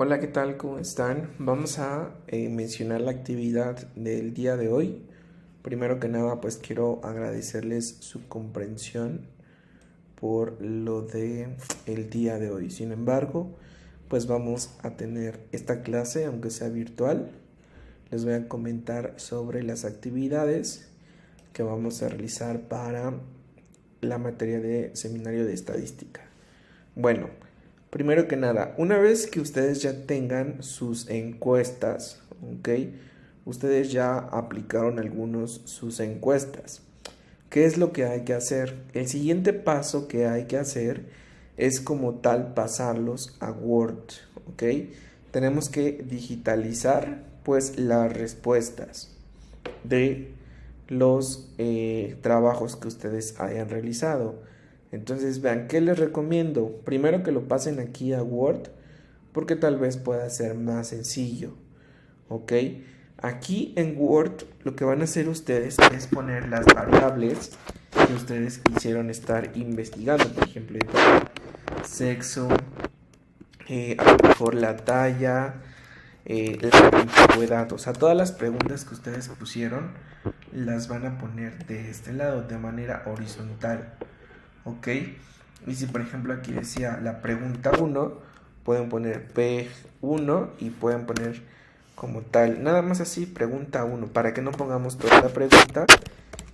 Hola, ¿qué tal? ¿Cómo están? Vamos a mencionar la actividad del día de hoy. Primero que nada, pues quiero agradecerles su comprensión por lo de el día de hoy. Sin embargo, pues vamos a tener esta clase, aunque sea virtual. Les voy a comentar sobre las actividades que vamos a realizar para la materia de seminario de estadística. Bueno, primero que nada, una vez que ustedes ya tengan sus encuestas, ¿ok? Ustedes ya aplicaron algunos sus encuestas. ¿Qué es lo que hay que hacer? El siguiente paso que hay que hacer es como tal pasarlos a Word, ¿ok? Tenemos que digitalizar pues las respuestas de los trabajos que ustedes hayan realizado. Entonces vean, ¿qué les recomiendo? Primero que lo pasen aquí a Word, porque tal vez pueda ser más sencillo, ¿ok? Aquí en Word lo que van a hacer ustedes es poner las variables que ustedes quisieron estar investigando, por ejemplo, sexo, a lo mejor la talla, el tipo de datos. O sea, todas las preguntas que ustedes pusieron las van a poner de este lado, de manera horizontal, ¿ok? Y si por ejemplo aquí decía la pregunta 1, pueden poner P1 y pueden poner como tal, nada más así, pregunta 1, para que no pongamos toda la pregunta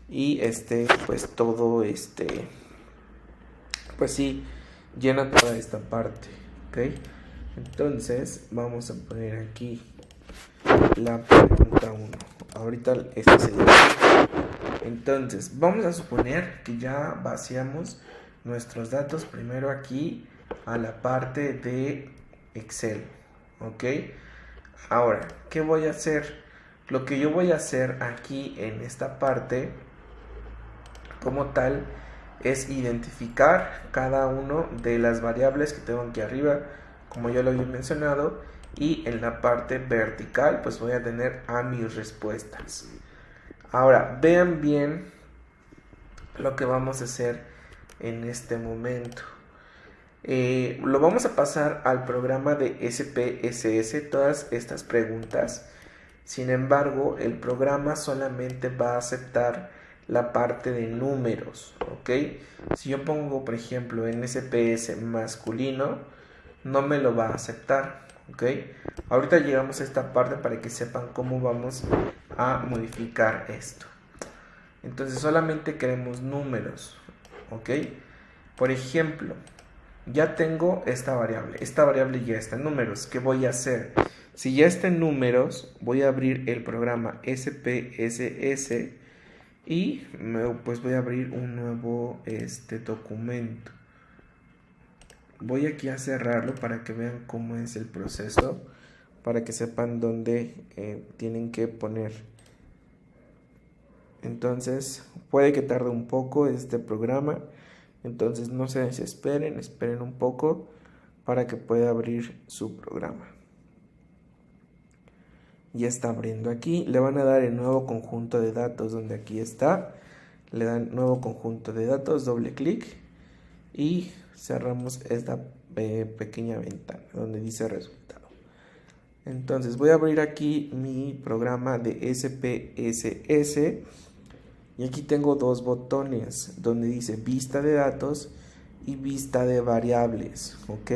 y pues todo pues sí, llena toda esta parte, ¿ok? Entonces vamos a poner aquí la pregunta 1. Ahorita este se llama. Entonces, vamos a suponer que ya vaciamos nuestros datos primero aquí a la parte de Excel, ¿ok? Ahora, ¿qué voy a hacer? Lo que yo voy a hacer aquí en esta parte, como tal, es identificar cada una de las variables que tengo aquí arriba, como ya lo había mencionado, y en la parte vertical, pues voy a tener a mis respuestas. Ahora, vean bien lo que vamos a hacer en este momento. Lo vamos a pasar al programa de SPSS, todas estas preguntas. Sin embargo, el programa solamente va a aceptar la parte de números, ¿ok? Si yo pongo, por ejemplo, en SPS masculino, no me lo va a aceptar, ¿ok? Ahorita llegamos a esta parte para que sepan cómo vamos a modificar esto. Entonces solamente queremos números, ¿ok? Por ejemplo, ya tengo esta variable ya está en números. ¿Qué voy a hacer? Si ya está en números, voy a abrir el programa SPSS y pues voy a abrir un nuevo documento. Voy aquí a cerrarlo para que vean cómo es el proceso, para que sepan dónde tienen que poner. Entonces puede que tarde un poco este programa, entonces no se desesperen, esperen un poco para que pueda abrir su programa. Ya está abriendo aquí, le van a dar el nuevo conjunto de datos donde aquí está, le dan nuevo conjunto de datos, doble clic y cerramos esta pequeña ventana donde dice resultado. Entonces voy a abrir aquí mi programa de SPSS y aquí tengo dos botones donde dice vista de datos y vista de variables, ¿ok?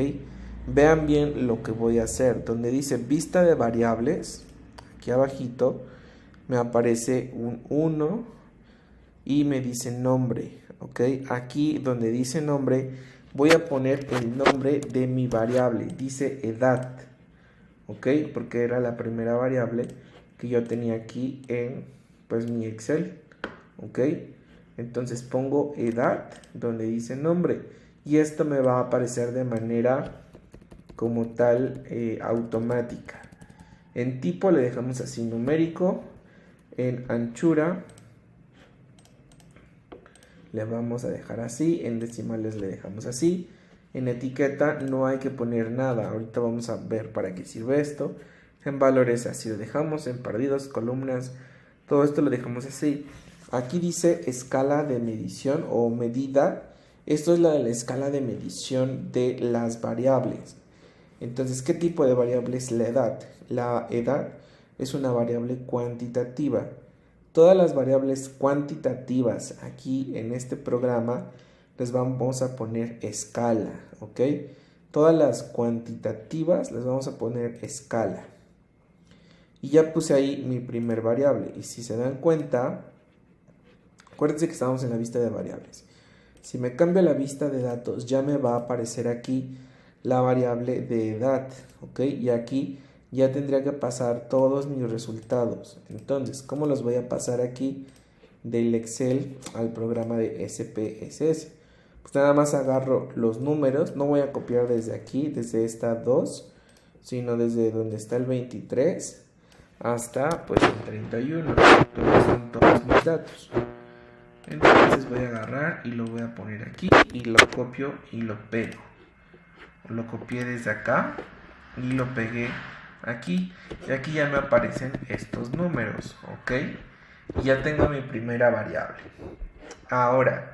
Vean bien lo que voy a hacer. Donde dice vista de variables, aquí abajito me aparece un 1 y me dice nombre, ¿ok? Aquí donde dice nombre voy a poner el nombre de mi variable, dice edad, ¿ok? Porque era la primera variable que yo tenía aquí en pues mi Excel, ¿ok? Entonces pongo edad donde dice nombre y esto me va a aparecer de manera como tal automática. En tipo le dejamos así numérico, en anchura le vamos a dejar así, en decimales le dejamos así, en etiqueta no hay que poner nada, ahorita vamos a ver para qué sirve esto, en valores así lo dejamos, en perdidos, columnas, todo esto lo dejamos así. Aquí dice escala de medición o medida, esto es la de la escala de medición de las variables. Entonces, ¿qué tipo de variable es la edad? La edad es una variable cuantitativa. Todas las variables cuantitativas aquí en este programa les vamos a poner escala, ¿ok? Todas las cuantitativas les vamos a poner escala. Y ya puse ahí mi primer variable. Y si se dan cuenta, acuérdense que estamos en la vista de variables. Si me cambio la vista de datos, ya me va a aparecer aquí la variable de edad, ¿ok? Y aquí ya tendría que pasar todos mis resultados. Entonces, ¿cómo los voy a pasar aquí del Excel al programa de SPSS? Pues nada más agarro los números, no voy a copiar desde aquí, desde esta 2, sino desde donde está el 23 hasta pues el 31, donde son todos mis datos. Entonces voy a agarrar y lo voy a poner aquí y lo copio y lo pego. Lo copié desde acá y lo pegué aquí. Y aquí ya me aparecen estos números, ¿ok? Y ya tengo mi primera variable. Ahora,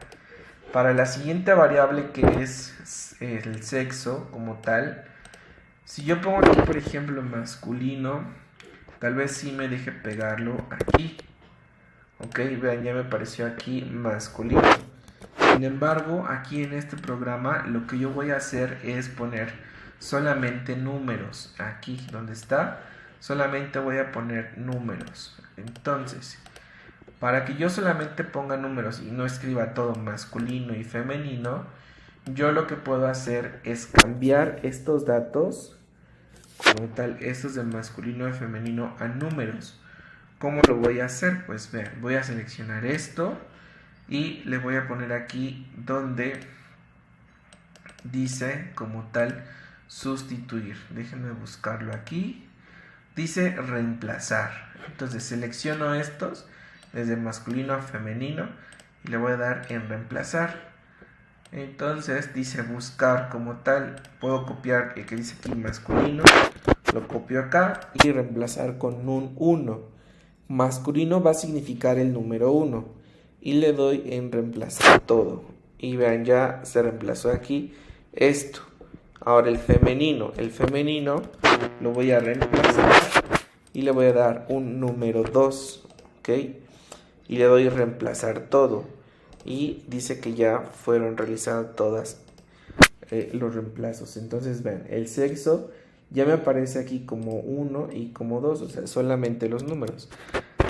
para la siguiente variable, que es el sexo como tal, si yo pongo aquí, por ejemplo, masculino, tal vez sí me deje pegarlo aquí. Ok, vean, ya me apareció aquí masculino. Sin embargo, aquí en este programa lo que yo voy a hacer es poner solamente números. Aquí donde está, solamente voy a poner números. Entonces, para que yo solamente ponga números y no escriba todo masculino y femenino, yo lo que puedo hacer es cambiar estos datos, como tal, estos de masculino y femenino, a números. ¿Cómo lo voy a hacer? Pues vean, voy a seleccionar esto y le voy a poner aquí donde dice como tal sustituir. Déjenme buscarlo aquí. Dice reemplazar. Entonces selecciono estos desde masculino a femenino y le voy a dar en reemplazar. Entonces dice buscar como tal. Puedo copiar el que dice aquí masculino, lo copio acá y reemplazar con un 1. Masculino va a significar el número 1 y le doy en reemplazar todo. Y vean, ya se reemplazó aquí esto. Ahora el femenino lo voy a reemplazar y le voy a dar un número 2, ¿ok? Y le doy reemplazar todo. Y dice que ya fueron realizadas todas los reemplazos. Entonces vean, el sexo ya me aparece aquí como 1 y como 2, o sea, solamente los números.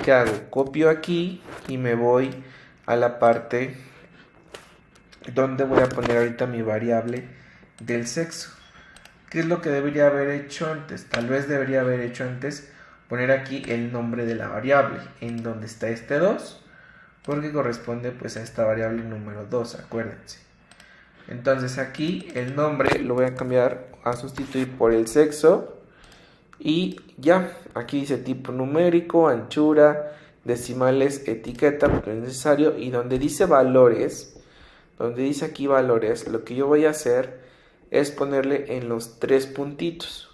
¿Qué hago? Copio aquí y me voy a la parte donde voy a poner ahorita mi variable del sexo. ¿Qué es lo que debería haber hecho antes? Tal vez debería haber hecho antes poner aquí el nombre de la variable, en donde está este 2, porque corresponde pues a esta variable número 2, acuérdense. Entonces aquí el nombre lo voy a cambiar a sustituir por el sexo. Y ya, aquí dice tipo numérico, anchura, decimales, etiqueta, porque es necesario. Y donde dice valores, donde dice aquí valores, lo que yo voy a hacer es ponerle en los 3 puntitos.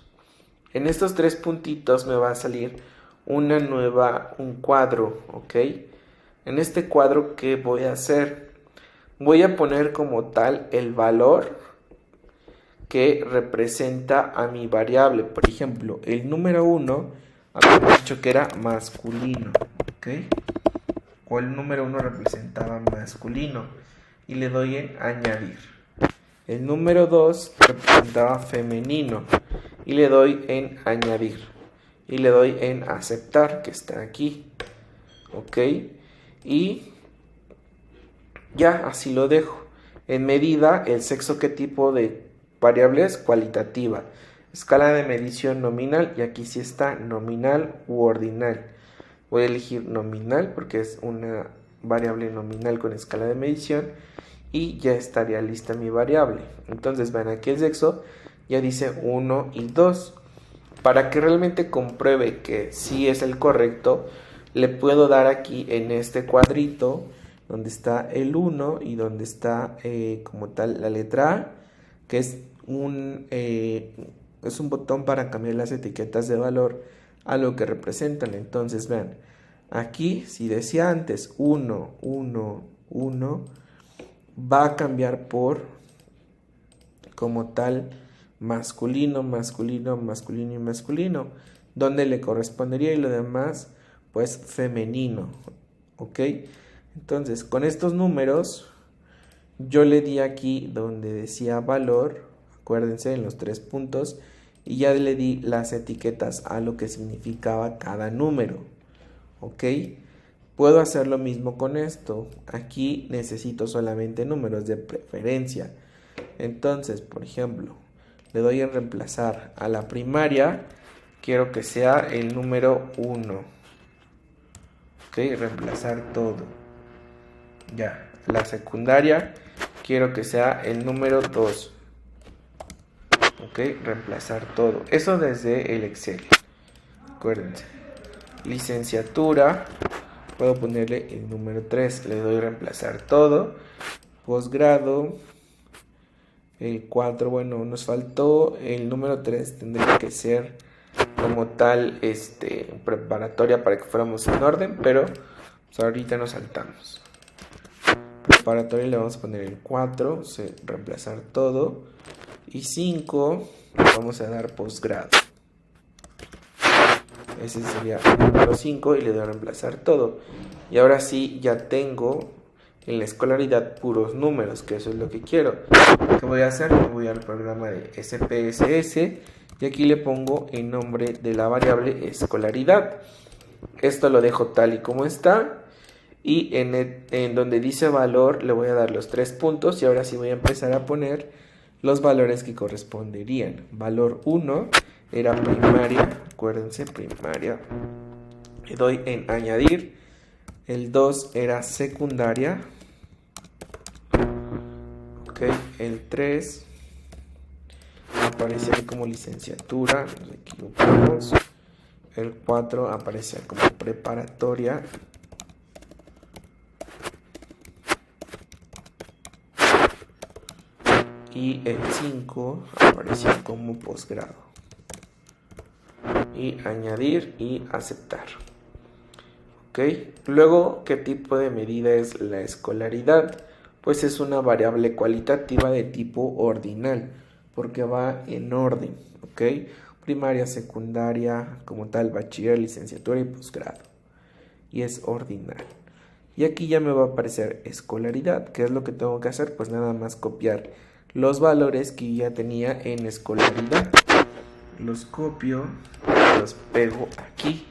En estos 3 puntitos me va a salir un cuadro, ¿ok? En este cuadro, ¿qué voy a hacer? Voy a poner como tal el valor que representa a mi variable. Por ejemplo, el número 1 había dicho que era masculino, ¿ok? O el número 1 representaba masculino y le doy en añadir. El número 2 representaba femenino y le doy en añadir. Y le doy en aceptar, que está aquí, ¿ok? Y ya, así lo dejo. En medida, el sexo, ¿qué tipo de variables? Cualitativa. Escala de medición nominal, y aquí sí está nominal u ordinal. Voy a elegir nominal porque es una variable nominal con escala de medición y ya estaría lista mi variable. Entonces vean, aquí el sexo ya dice 1 y 2. Para que realmente compruebe que sí es el correcto, le puedo dar aquí en este cuadrito donde está el 1 y donde está como tal la letra A, que es un botón para cambiar las etiquetas de valor a lo que representan. Entonces vean, aquí si decía antes 1, 1, 1, va a cambiar por como tal masculino, masculino, masculino y masculino, donde le correspondería, y lo demás pues femenino, ¿ok? Entonces con estos números yo le di aquí donde decía valor, acuérdense, en los 3 puntos, y ya le di las etiquetas a lo que significaba cada número, ¿ok? Puedo hacer lo mismo con esto. Aquí necesito solamente números de preferencia. Entonces, por ejemplo, le doy en reemplazar a la primaria, quiero que sea el número 1. Ok, reemplazar todo. Ya, la secundaria, quiero que sea el número 2. Ok, reemplazar todo. Eso desde el Excel. Acuérdense. Licenciatura, puedo ponerle el número 3. Le doy reemplazar todo. Posgrado, el 4, bueno, nos faltó el número 3. Tendría que ser como tal preparatoria para que fuéramos en orden, pero pues ahorita nos saltamos. Preparatoria le vamos a poner el 4, reemplazar todo. Y 5, vamos a dar posgrado. Ese sería el número 5 y le doy a reemplazar todo. Y ahora sí ya tengo en la escolaridad puros números, que eso es lo que quiero. ¿Qué voy a hacer? Me voy al programa de SPSS y aquí le pongo el nombre de la variable escolaridad. Esto lo dejo tal y como está. Y en donde dice valor le voy a dar los 3 puntos y ahora sí voy a empezar a poner los valores que corresponderían. Valor 1 era primaria, acuérdense, primaria. Le doy en añadir. El 2 era secundaria. Ok, el 3 aparece como licenciatura, nos equivocamos. El 4 aparece como preparatoria. Y el 5 apareció como posgrado. Y añadir y aceptar. ¿Ok? Luego, ¿qué tipo de medida es la escolaridad? Pues es una variable cualitativa de tipo ordinal, porque va en orden. ¿Ok? Primaria, secundaria, como tal, bachiller, licenciatura y posgrado. Y es ordinal. Y aquí ya me va a aparecer escolaridad. ¿Qué es lo que tengo que hacer? Pues nada más copiar los valores que ya tenía en escolaridad. Los copio, los pego aquí.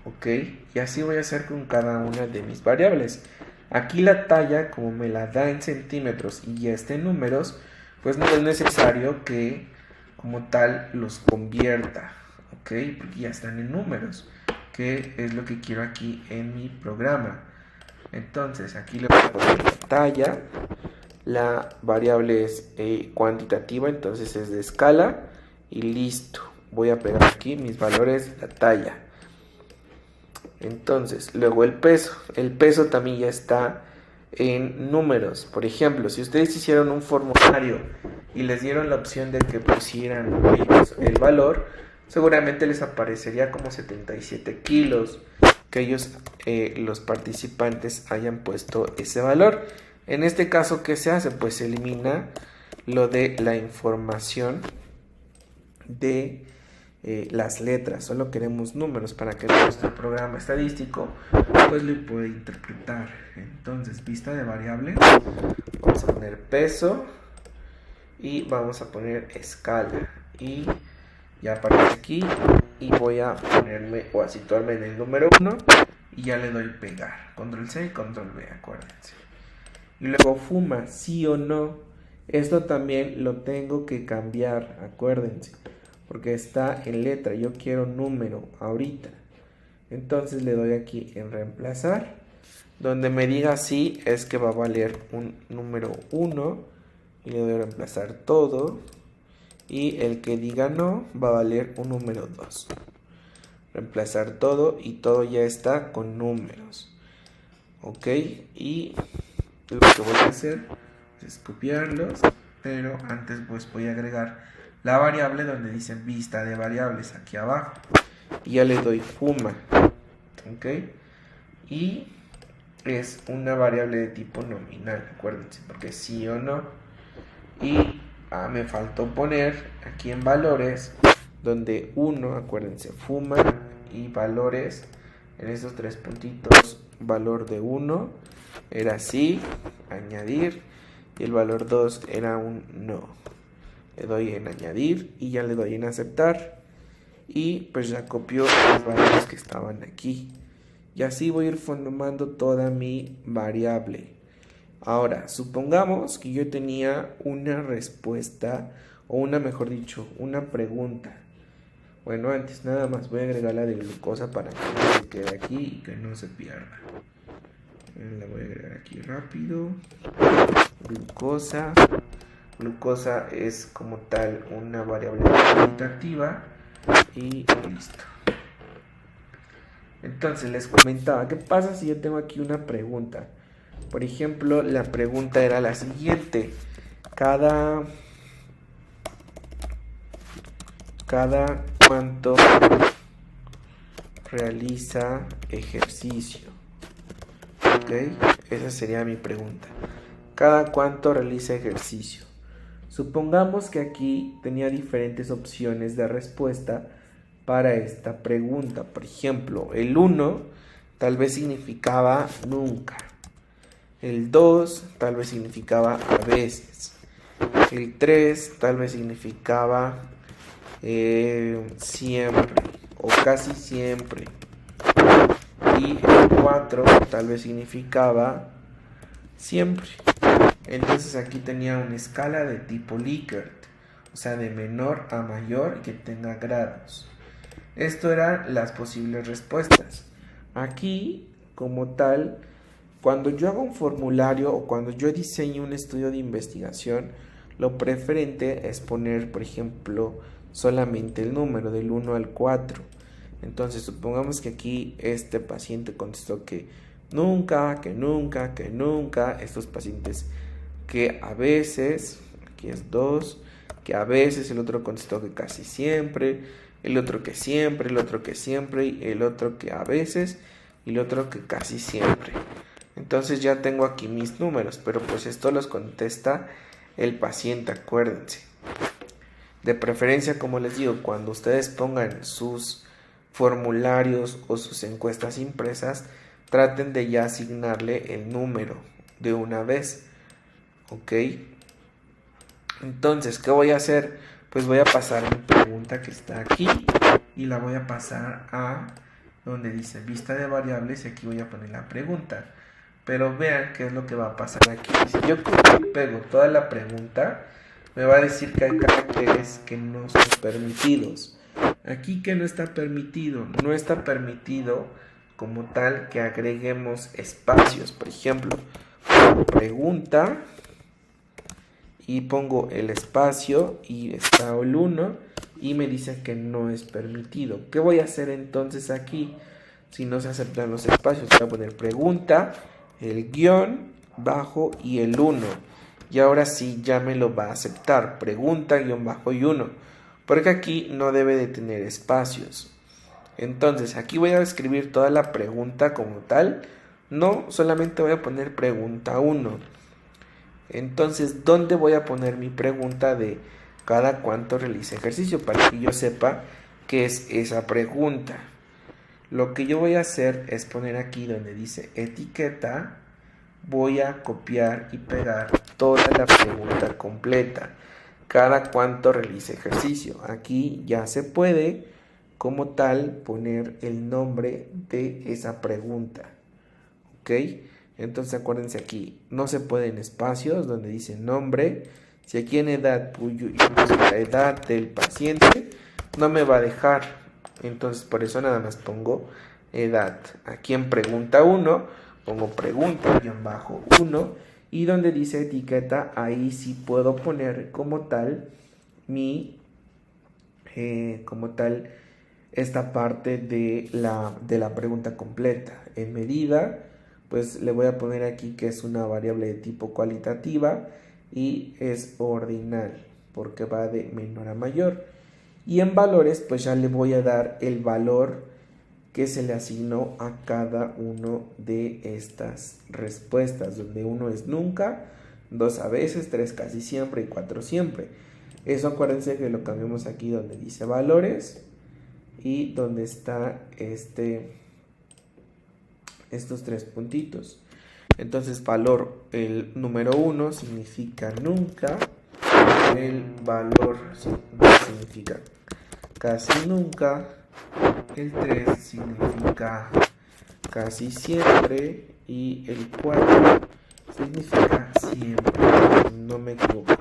Ok, y así voy a hacer con cada una de mis variables. Aquí la talla, como me la da en centímetros y ya está en números, pues no es necesario que como tal los convierta. Ok, porque ya están en números, que es lo que quiero aquí en mi programa. Entonces aquí le voy a poner la talla. La variable es cuantitativa, entonces es de escala. Y listo. Voy a pegar aquí mis valores, la talla. Entonces, luego el peso. El peso también ya está en números. Por ejemplo, si ustedes hicieron un formulario y les dieron la opción de que pusieran el valor, seguramente les aparecería como 77 kilos. Que ellos, los participantes, hayan puesto ese valor. En este caso, ¿qué se hace? Pues se elimina lo de la información de las letras. Solo queremos números para que nuestro programa estadístico pues lo pueda interpretar. Entonces, vista de variable, vamos a poner peso y vamos a poner escala. Y ya aparece aquí y voy a ponerme o a situarme en el número 1 y ya le doy pegar. Control C y Control V, acuérdense. Y luego fuma, sí o no. Esto también lo tengo que cambiar, acuérdense, porque está en letra. Yo quiero número ahorita. Entonces le doy aquí en reemplazar. Donde me diga sí es que va a valer un número 1. Y le doy a reemplazar todo. Y el que diga no va a valer un número 2. Reemplazar todo y todo ya está con números. Ok, y lo que voy a hacer es copiarlos, pero antes pues voy a agregar la variable donde dice vista de variables aquí abajo. Y ya le doy fuma. Ok, y es una variable de tipo nominal, acuérdense, porque sí o no. Y me faltó poner aquí en valores, donde 1, acuérdense, fuma, y valores, en estos 3 puntitos, valor de 1 era sí, añadir, y el valor 2 era un no. Le doy en añadir y ya le doy en aceptar, y pues ya copió los valores que estaban aquí. Y así voy a ir formando toda mi variable. Ahora, supongamos que yo tenía una respuesta, o mejor dicho, una pregunta. Bueno, antes nada más voy a agregar la de glucosa para que no se quede aquí y que no se pierda. La voy a agregar aquí rápido. Glucosa. Glucosa es como tal una variable cuantitativa y listo. Entonces les comentaba, ¿qué pasa si yo tengo aquí una pregunta? Por ejemplo, la pregunta era la siguiente. Cada cuánto realiza ejercicio. ¿Ok? Esa sería mi pregunta. ¿Cada cuánto realiza ejercicio? Supongamos que aquí tenía diferentes opciones de respuesta para esta pregunta. Por ejemplo, el 1 tal vez significaba nunca. El 2 tal vez significaba a veces. El 3 tal vez significaba siempre o casi siempre. Y el 4 tal vez significaba siempre. Entonces aquí tenía una escala de tipo Likert, o sea, de menor a mayor que tenga grados. Esto eran las posibles respuestas. Aquí, como tal, cuando yo hago un formulario o cuando yo diseño un estudio de investigación, lo preferente es poner, por ejemplo, solamente el número del 1 al 4. Entonces, supongamos que aquí este paciente contestó que nunca, que nunca, que nunca. Estos pacientes que a veces, aquí es 2, que a veces, el otro contestó que casi siempre, el otro que siempre, el otro que siempre, y el otro que a veces, y el otro que casi siempre. Entonces ya tengo aquí mis números, pero pues esto los contesta el paciente, acuérdense. De preferencia, como les digo, cuando ustedes pongan sus formularios o sus encuestas impresas, traten de ya asignarle el número de una vez. ¿Ok? Entonces, ¿qué voy a hacer? Pues voy a pasar mi pregunta que está aquí y la voy a pasar a donde dice vista de variables, y aquí voy a poner la pregunta. Pero vean qué es lo que va a pasar aquí. Si yo copio y pego toda la pregunta, me va a decir que hay caracteres que no son permitidos. Aquí que no está permitido, no está permitido como tal que agreguemos espacios. Por ejemplo, pregunta y pongo el espacio y está el 1 y me dice que no es permitido. ¿Qué voy a hacer entonces aquí si no se aceptan los espacios? Voy a poner pregunta, el guión bajo y el 1, y ahora sí ya me lo va a aceptar. Pregunta, guión bajo y 1, porque aquí no debe de tener espacios. Entonces aquí voy a escribir toda la pregunta como tal, no solamente voy a poner pregunta 1. Entonces, ¿dónde voy a poner mi pregunta de cada cuánto realiza ejercicio? Para que yo sepa qué es esa pregunta. Lo que yo voy a hacer es poner aquí donde dice etiqueta, voy a copiar y pegar toda la pregunta completa. Cada cuánto realiza ejercicio. Aquí ya se puede, como tal, poner el nombre de esa pregunta. ¿Ok? Entonces acuérdense aquí, no se pueden espacios donde dice nombre. Si aquí en edad y la edad del paciente, no me va a dejar. Entonces por eso nada más pongo edad. Aquí en pregunta 1, pongo pregunta-1. Y donde dice etiqueta, ahí sí puedo poner como tal esta parte de la pregunta completa. En medida, pues le voy a poner aquí que es una variable de tipo cualitativa y es ordinal porque va de menor a mayor. Y en valores, pues ya le voy a dar el valor que se le asignó a cada uno de estas respuestas, donde 1 es nunca, 2 a veces, 3 casi siempre y 4 siempre. Eso acuérdense que lo cambiamos aquí donde dice valores y donde está estos tres puntitos. Entonces valor, el número 1 significa nunca, el valor 2 significa casi nunca, el 3 significa casi siempre y el 4 significa siempre. No me equivoco.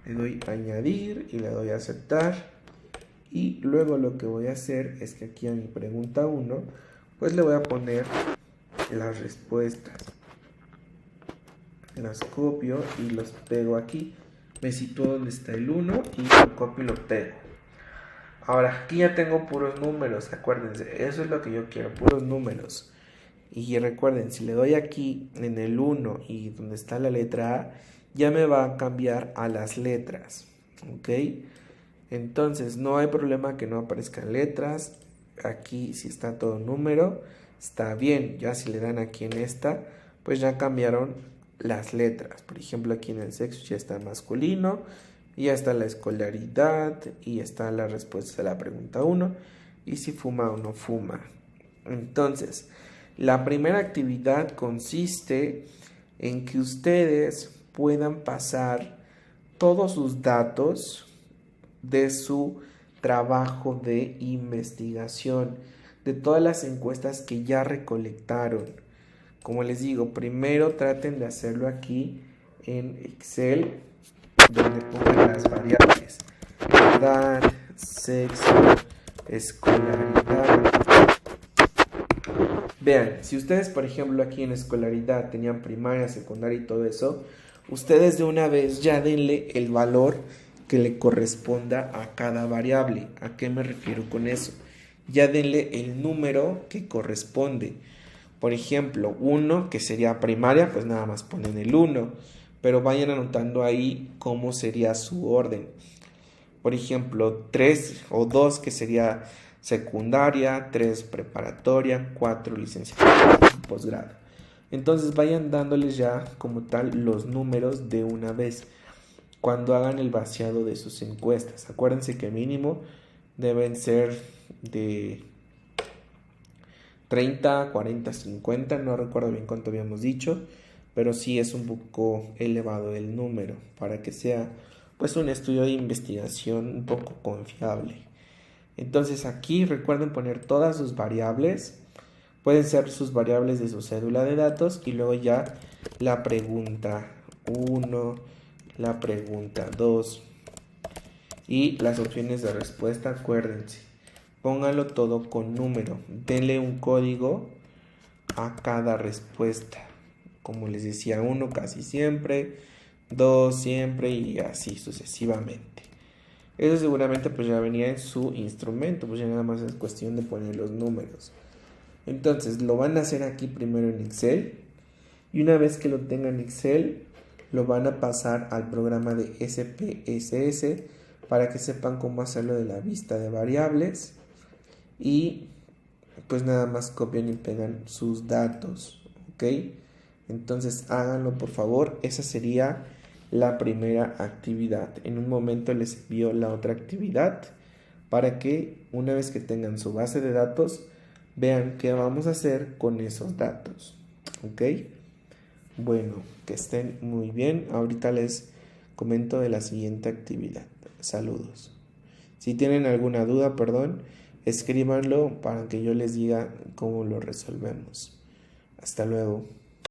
Le doy a añadir y le doy a aceptar. Y luego lo que voy a hacer es que aquí a mi pregunta 1, pues le voy a poner las respuestas. Las copio y los pego aquí. Me sitúo donde está el 1 y lo copio y lo pego. Ahora aquí ya tengo puros números, acuérdense, eso es lo que yo quiero, puros números. Y recuerden, si le doy aquí en el 1 y donde está la letra A, ya me va a cambiar a las letras, ¿ok? Entonces no hay problema que no aparezcan letras. Aquí si está todo número, está bien. Ya si le dan aquí en esta, pues ya cambiaron las letras. Por ejemplo, aquí en el sexo ya está masculino, ya está la escolaridad y está la respuesta a la pregunta 1 y si fuma o no fuma. Entonces, la primera actividad consiste en que ustedes puedan pasar todos sus datos de su trabajo de investigación, de todas las encuestas que ya recolectaron. Como les digo, primero traten de hacerlo aquí en Excel, donde pongan las variables: edad, sexo, escolaridad. Vean, si ustedes por ejemplo aquí en escolaridad tenían primaria, secundaria y todo eso, ustedes de una vez ya denle el valor que le corresponda a cada variable. ¿A qué me refiero con eso? Ya denle el número que corresponde. Por ejemplo, 1, que sería primaria, pues nada más ponen el 1, pero vayan anotando ahí cómo sería su orden. Por ejemplo, 3 o 2, que sería secundaria, 3 preparatoria, 4 licenciatura y posgrado. Entonces vayan dándoles ya como tal los números de una vez cuando hagan el vaciado de sus encuestas. Acuérdense que mínimo deben ser de 30, 40, 50, no recuerdo bien cuánto habíamos dicho, pero sí es un poco elevado el número para que sea pues un estudio de investigación un poco confiable. Entonces aquí recuerden poner todas sus variables, pueden ser sus variables de su cédula de datos y luego ya la pregunta 1, la pregunta 2 y las opciones de respuesta. Acuérdense, pónganlo todo con número, denle un código a cada respuesta. Como les decía, 1 casi siempre, 2 siempre y así sucesivamente. Eso seguramente pues ya venía en su instrumento, pues ya nada más es cuestión de poner los números. Entonces lo van a hacer aquí primero en Excel y una vez que lo tengan en Excel lo van a pasar al programa de SPSS para que sepan cómo hacerlo de la vista de variables y pues nada más copian y pegan sus datos, ¿ok? Entonces háganlo por favor, esa sería la primera actividad. En un momento les envío la otra actividad para que una vez que tengan su base de datos vean qué vamos a hacer con esos datos, ¿ok? Bueno, que estén muy bien. Ahorita les comento de la siguiente actividad. Saludos. Si tienen alguna duda, escríbanlo para que yo les diga cómo lo resolvemos. Hasta luego.